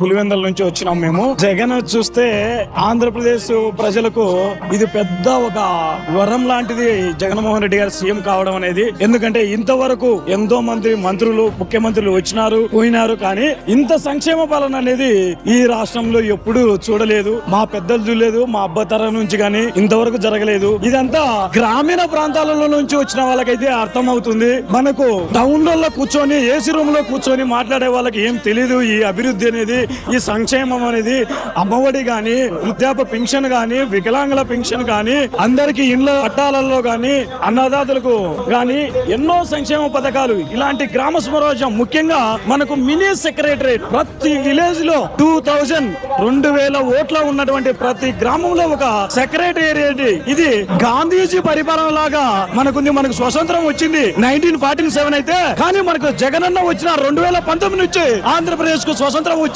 పులివెందల నుంచి వచ్చినాం మేము. జగన్ చూస్తే ఆంధ్రప్రదేశ్ ప్రజలకు ఇది పెద్ద ఒక వరం లాంటిది. జగన్మోహన్ రెడ్డి గారు సీఎం కావడం అనేది. ఎందుకంటే ఇంతవరకు ఎంతో మంది మంత్రులు ముఖ్యమంత్రులు వచ్చినారు పోయినారు, కానీ ఇంత సంక్షేమ పాలన అనేది ఈ రాష్ట్రంలో ఎప్పుడు చూడలేదు. మా పెద్దలు చూడలేదు, మా అబ్బతరం నుంచి కానీ ఇంతవరకు జరగలేదు. ఇదంతా గ్రామీణ ప్రాంతాలలో నుంచి వచ్చిన వాళ్ళకైతే అర్థం అవుతుంది. మనకు టౌన్లలో కూర్చొని ఏసీ రూమ్ లో కూర్చొని మాట్లాడే వాళ్ళకి ఏం తెలియదు ఈ అభివృద్ధి అనేది, ఈ సంక్షేమం అనేది. అమ్మఒడి గాని, వృద్ధాప్య పెన్షన్ గాని, వికలాంగుల పెన్షన్ గాని, అందరికి ఇండ్ల పట్టాలలో గాని, అన్నదాతలకు గాని ఎన్నో సంక్షేమ పథకాలు. ఇలాంటి గ్రామ స్వరాజ్యం, ముఖ్యంగా మనకు మినీ సెక్రటరేట్ ప్రతి విలేజ్ లో 2000 ఓట్ల ఉన్నటువంటి ప్రతి గ్రామంలో ఒక సెక్రటేరియట్. ఇది గాంధీజీ పరిపాలన లాగా మనకుంది. మనకు స్వతంత్రం వచ్చింది 1947 అయితే, కానీ మనకు జగనన్న వచ్చిన 2019 నుంచి ఆంధ్రప్రదేశ్ కు స్వతంత్రం వచ్చింది.